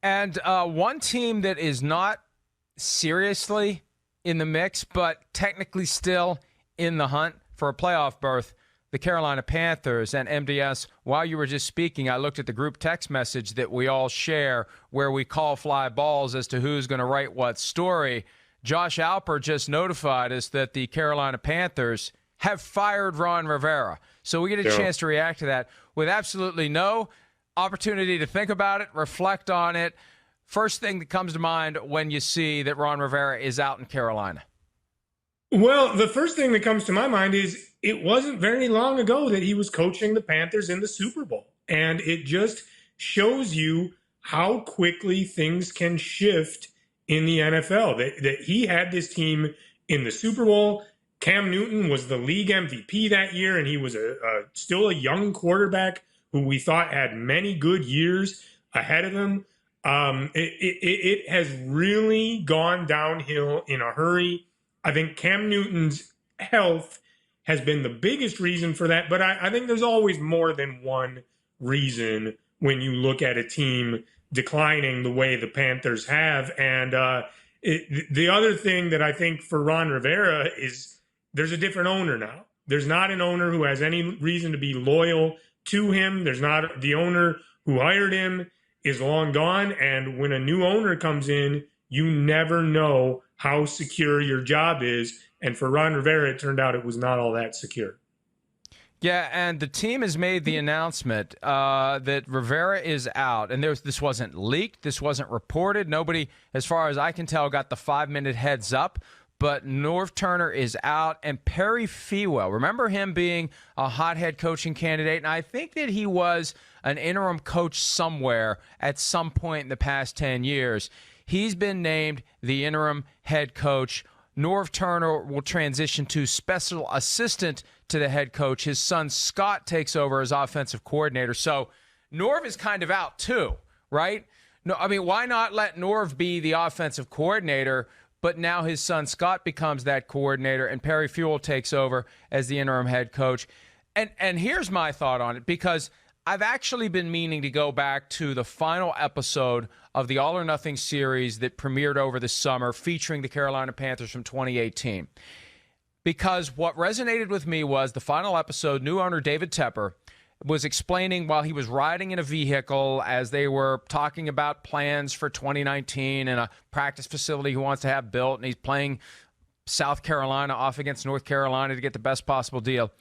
And one team that is not seriously in the mix, but technically still in the hunt for a playoff berth, the Carolina Panthers. And MDS, while you were just speaking, I looked at the group text message that we all share where we call fly balls as to who's going to write what story. Josh Alper just notified us that the Carolina Panthers have fired Ron Rivera. So we get a chance to react to that with absolutely no opportunity to think about it, reflect on it. First thing that comes to mind when you see that Ron Rivera is out in Carolina. Well, the first thing that comes to my mind is it wasn't very long ago that he was coaching the Panthers in the Super Bowl. And it just shows you how quickly things can shift in the NFL. That he had this team in the Super Bowl. Cam Newton was the league MVP that year, and he was still a young quarterback who we thought had many good years ahead of him. It has really gone downhill in a hurry. I think Cam Newton's health has been the biggest reason for that, but I think there's always more than one reason when you look at a team declining the way the Panthers have. And the other thing that I think for Ron Rivera is there's a different owner now. There's not an owner who has any reason to be loyal to him. There's not the owner who hired him is long gone. And when a new owner comes in, you never know how secure your job is. And for Ron Rivera, it turned out it was not all that secure. Yeah, and the team has made the announcement that Rivera is out. And this wasn't leaked. This wasn't reported. Nobody, as far as I can tell, got the 5-minute heads up. But Norv Turner is out, and Perry Fewell, remember him being a hot head coaching candidate? And I think that he was an interim coach somewhere at some point in the past 10 years. He's been named the interim head coach. Norv Turner will transition to special assistant to the head coach. His son Scott takes over as offensive coordinator. So Norv is kind of out too, right? No, I mean, why not let Norv be the offensive coordinator? But now his son Scott becomes that coordinator, and Perry Fewell takes over as the interim head coach. And here's my thought on it, because I've actually been meaning to go back to the final episode of the All or Nothing series that premiered over the summer featuring the Carolina Panthers from 2018. Because what resonated with me was the final episode, new owner David Tepper was explaining while he was riding in a vehicle as they were talking about plans for 2019 and a practice facility he wants to have built, and he's playing South Carolina off against North Carolina to get the best possible deal.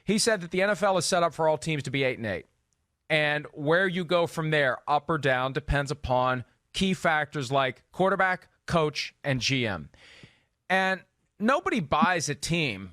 He said that the NFL is set up for all teams to be 8-8. And where you go from there, up or down, depends upon key factors like quarterback, coach, and GM. And nobody buys a team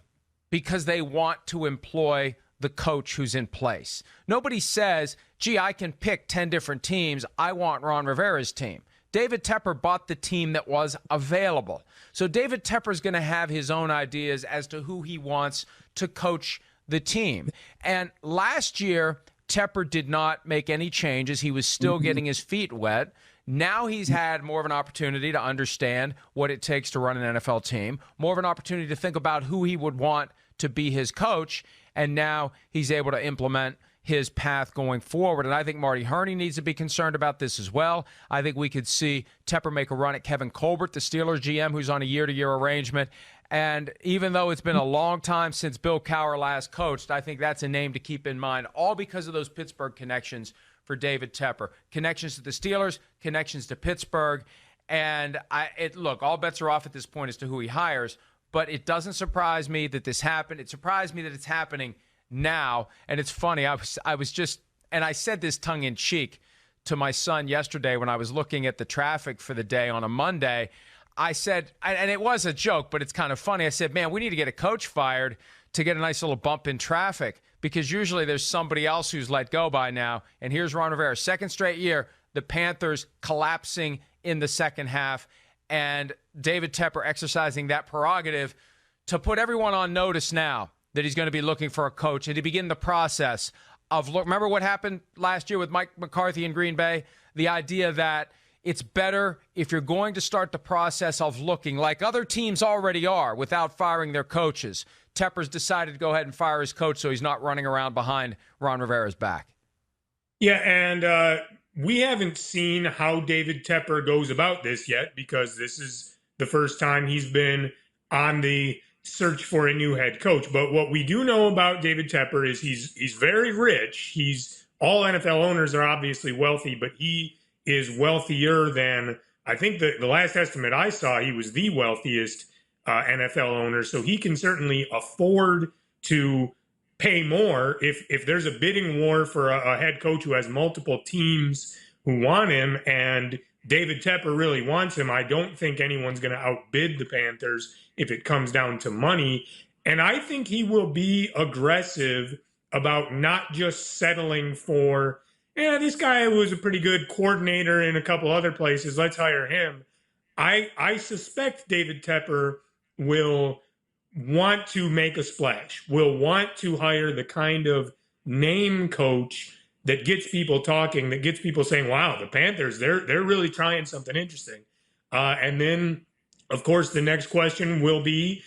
because they want to employ the coach who's in place. Nobody says, gee, I can pick 10 different teams. I want Ron Rivera's team. David Tepper bought the team that was available. So David Tepper's going to have his own ideas as to who he wants to coach the team. And last year, Tepper did not make any changes. He was still getting his feet wet. Now he's had more of an opportunity to understand what it takes to run an NFL team, more of an opportunity to think about who he would want to be his coach, and now he's able to implement his path going forward. And I think Marty Herney needs to be concerned about this as well. I think we could see Tepper make a run at Kevin Colbert, the Steelers GM, who's on a year-to-year arrangement. And even though it's been a long time since Bill Cowher last coached, I think that's a name to keep in mind, all because of those Pittsburgh connections for David Tepper. Connections to the Steelers, connections to Pittsburgh. And look, all bets are off at this point as to who he hires, but it doesn't surprise me that this happened. It surprised me that it's happening now. And it's funny, I was just, and I said this tongue-in-cheek to my son yesterday when I was looking at the traffic for the day on a Monday. I said, and it was a joke, but it's kind of funny. I said, man, we need to get a coach fired to get a nice little bump in traffic, because usually there's somebody else who's let go by now. And here's Ron Rivera, second straight year, the Panthers collapsing in the second half, and David Tepper exercising that prerogative to put everyone on notice now that he's going to be looking for a coach and to begin the process of, look, remember what happened last year with Mike McCarthy in Green Bay? The idea that it's better if you're going to start the process of looking like other teams already are without firing their coaches. Tepper's decided to go ahead and fire his coach so he's not running around behind Ron Rivera's back. Yeah, and we haven't seen how David Tepper goes about this yet, because this is the first time he's been on the search for a new head coach. But what we do know about David Tepper is he's very rich. All NFL owners are obviously wealthy, but he is wealthier than, I think the last estimate I saw, he was the wealthiest NFL owner. So he can certainly afford to pay more if there's a bidding war for a head coach who has multiple teams who want him, and David Tepper really wants him. I don't think anyone's going to outbid the Panthers if it comes down to money. And I think he will be aggressive about not just settling for, this guy was a pretty good coordinator in a couple other places, let's hire him. I suspect David Tepper will want to make a splash, will want to hire the kind of name coach that gets people talking, that gets people saying, wow, the Panthers, they're really trying something interesting. And then, of course, the next question will be,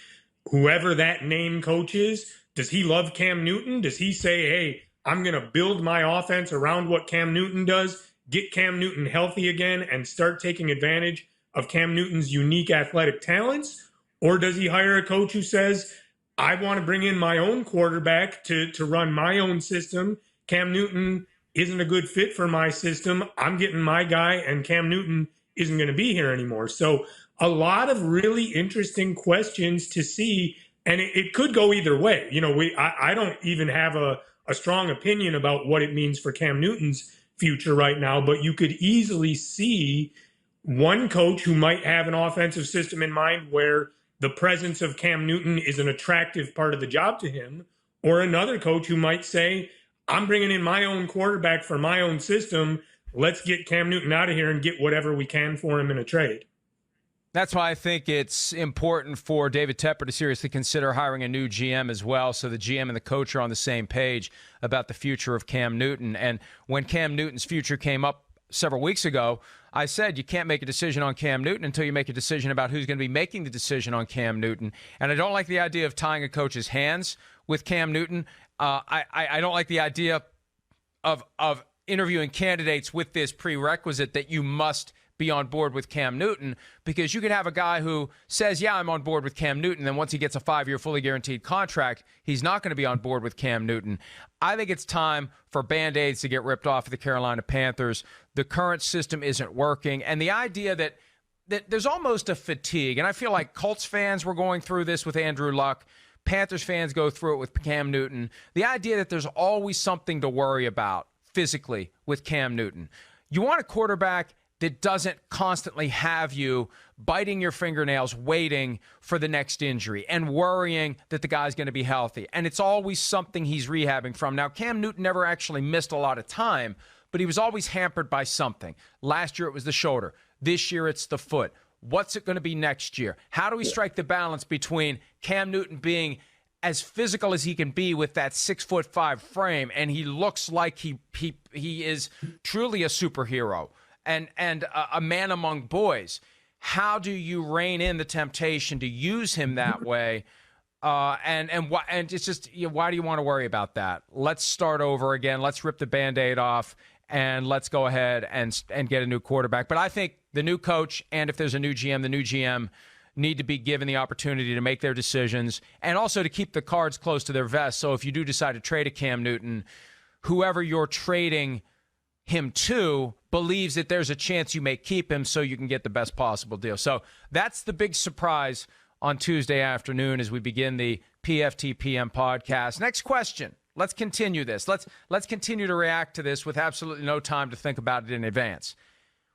whoever that name coach is, does he love Cam Newton? Does he say, hey, I'm going to build my offense around what Cam Newton does, get Cam Newton healthy again, and start taking advantage of Cam Newton's unique athletic talents? Or does he hire a coach who says, I want to bring in my own quarterback to run my own system. Cam Newton isn't a good fit for my system. I'm getting my guy, and Cam Newton isn't going to be here anymore. So a lot of really interesting questions to see, and it could go either way. I don't even have a strong opinion about what it means for Cam Newton's future right now, but you could easily see one coach who might have an offensive system in mind where the presence of Cam Newton is an attractive part of the job to him, or another coach who might say, I'm bringing in my own quarterback for my own system. Let's get Cam Newton out of here and get whatever we can for him in a trade. That's why I think it's important for David Tepper to seriously consider hiring a new GM as well, so the GM and the coach are on the same page about the future of Cam Newton. And when Cam Newton's future came up several weeks ago, I said you can't make a decision on Cam Newton until you make a decision about who's going to be making the decision on Cam Newton. And I don't like the idea of tying a coach's hands with Cam Newton. I don't like the idea of interviewing candidates with this prerequisite that you must be on board with Cam Newton, because you could have a guy who says, yeah, I'm on board with Cam Newton. Then once he gets a 5-year fully guaranteed contract, he's not going to be on board with Cam Newton. I think it's time for Band-Aids to get ripped off of the Carolina Panthers. The current system isn't working. And the idea that there's almost a fatigue, and I feel like Colts fans were going through this with Andrew Luck. Panthers fans go through it with Cam Newton. The idea that there's always something to worry about physically with Cam Newton. You want a quarterback that doesn't constantly have you biting your fingernails, waiting for the next injury and worrying that the guy's going to be healthy. And it's always something he's rehabbing from. Now, Cam Newton never actually missed a lot of time, but he was always hampered by something. Last year, it was the shoulder. This year, it's the foot. What's it going to be next year? How do we strike the balance between Cam Newton being as physical as he can be with that 6'5" frame, and he looks like he is truly a superhero and a man among boys? How do you rein in the temptation to use him that way? And it's just, why do you want to worry about that? Let's start over again. Let's rip the Band-Aid off, and let's go ahead and get a new quarterback. But I think the new coach, and if there's a new GM, the new GM need to be given the opportunity to make their decisions and also to keep the cards close to their vest. So if you do decide to trade a Cam Newton, whoever you're trading him to believes that there's a chance you may keep him so you can get the best possible deal. So that's the big surprise on Tuesday afternoon as we begin the PFTPM podcast. Next question. Let's continue this. Let's continue to react to this with absolutely no time to think about it in advance.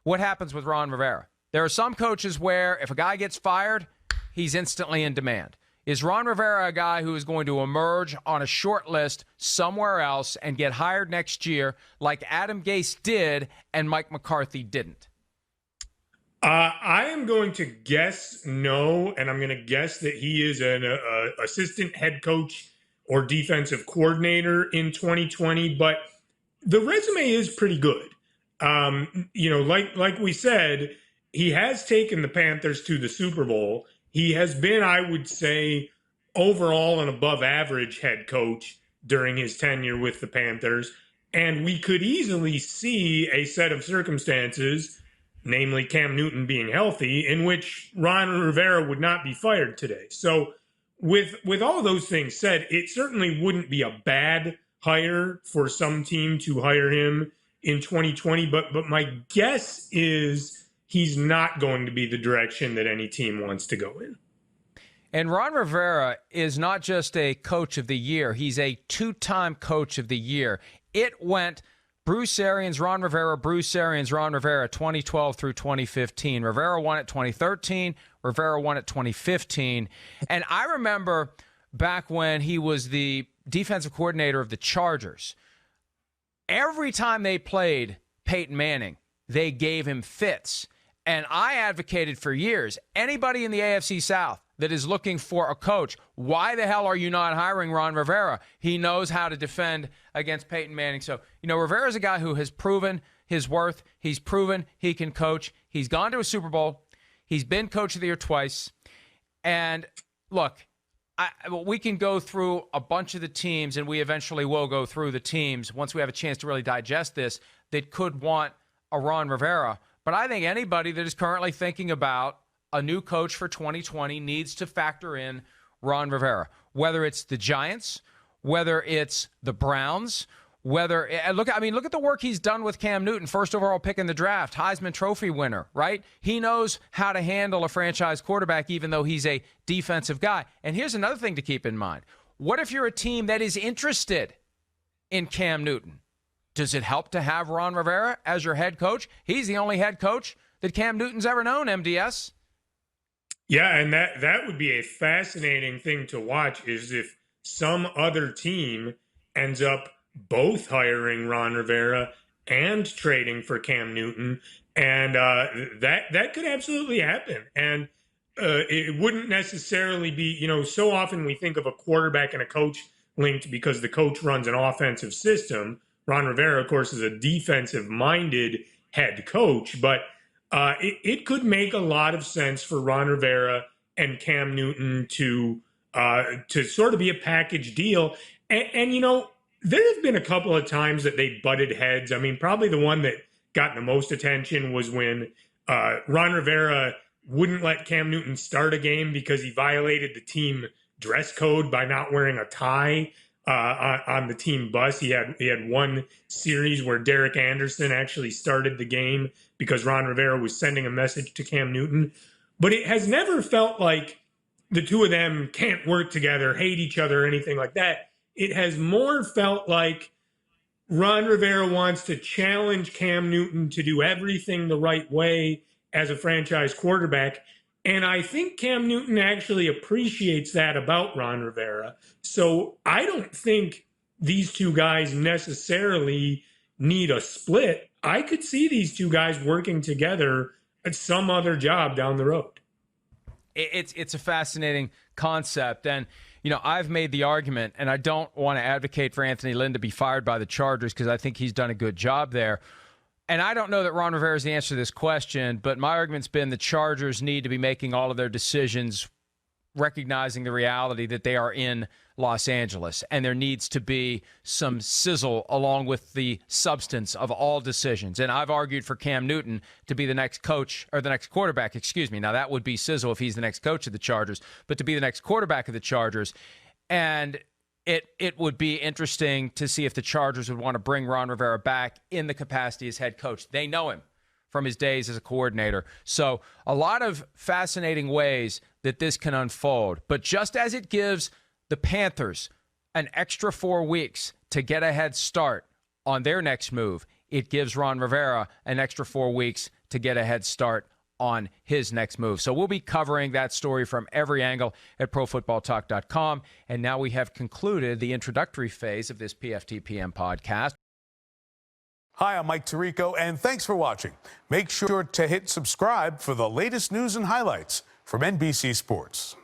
What happens with Ron Rivera? There are some coaches where if a guy gets fired, he's instantly in demand. Is Ron Rivera a guy who is going to emerge on a short list somewhere else and get hired next year like Adam Gase did and Mike McCarthy didn't? I am going to guess no, and I'm going to guess that he is an assistant head coach or defensive coordinator in 2020, but the resume is pretty good. Like we said, he has taken the Panthers to the Super Bowl. He has been, I would say, overall an above average head coach during his tenure with the Panthers. And we could easily see a set of circumstances, namely Cam Newton being healthy, in which Ron Rivera would not be fired today. So with all those things said, it certainly wouldn't be a bad hire for some team to hire him in 2020. But my guess is he's not going to be the direction that any team wants to go in. And Ron Rivera is not just a coach of the year. He's a two-time coach of the year. It went Bruce Arians, Ron Rivera, Bruce Arians, Ron Rivera, 2012 through 2015. Rivera won it 2013. Rivera won it 2015. And I remember back when he was the defensive coordinator of the Chargers, every time they played Peyton Manning, they gave him fits. And I advocated for years, anybody in the AFC South that is looking for a coach, why the hell are you not hiring Ron Rivera? He knows how to defend against Peyton Manning. So, Rivera's a guy who has proven his worth. He's proven he can coach. He's gone to a Super Bowl. He's been coach of the year twice. And look, we can go through a bunch of the teams, and we eventually will go through the teams once we have a chance to really digest this, that could want a Ron Rivera. But I think anybody that is currently thinking about a new coach for 2020 needs to factor in Ron Rivera, whether it's the Giants, whether it's the Browns, look at the work he's done with Cam Newton, first overall pick in the draft, Heisman Trophy winner, right? He knows how to handle a franchise quarterback, even though he's a defensive guy. And here's another thing to keep in mind. What if you're a team that is interested in Cam Newton? Does it help to have Ron Rivera as your head coach? He's the only head coach that Cam Newton's ever known, MDS. Yeah, and that would be a fascinating thing to watch, is if some other team ends up both hiring Ron Rivera and trading for Cam Newton. And that could absolutely happen. And it wouldn't necessarily be, so often we think of a quarterback and a coach linked because the coach runs an offensive system. Ron Rivera, of course, is a defensive-minded head coach, but it could make a lot of sense for Ron Rivera and Cam Newton to sort of be a package deal. And there have been a couple of times that they butted heads. I mean, probably the one that got the most attention was when Ron Rivera wouldn't let Cam Newton start a game because he violated the team dress code by not wearing a tie on the team bus. He had one series where Derek Anderson actually started the game because Ron Rivera was sending a message to Cam Newton. But it has never felt like the two of them can't work together, hate each other, or anything like that. It has more felt like Ron Rivera wants to challenge Cam Newton to do everything the right way as a franchise quarterback. And I think Cam Newton actually appreciates that about Ron Rivera. So I don't think these two guys necessarily need a split. I could see these two guys working together at some other job down the road. It's a fascinating concept. And, I've made the argument, and I don't want to advocate for Anthony Lynn to be fired by the Chargers because I think he's done a good job there. And I don't know that Ron Rivera is the answer to this question, but my argument's been the Chargers need to be making all of their decisions recognizing the reality that they are in Los Angeles, and there needs to be some sizzle along with the substance of all decisions. And I've argued for Cam Newton to be the next coach, or the next quarterback, excuse me. Now, that would be sizzle if he's the next coach of the Chargers, but to be the next quarterback of the Chargers. And it would be interesting to see if the Chargers would want to bring Ron Rivera back in the capacity as head coach. They know him from his days as a coordinator. So a lot of fascinating ways that this can unfold. But just as it gives the Panthers an extra 4 weeks to get a head start on their next move, it gives Ron Rivera an extra 4 weeks to get a head start on his next move. So we'll be covering that story from every angle at ProFootballTalk.com. And now we have concluded the introductory phase of this PFTPM podcast. Hi, I'm Mike Tirico, and thanks for watching. Make sure to hit subscribe for the latest news and highlights from NBC Sports.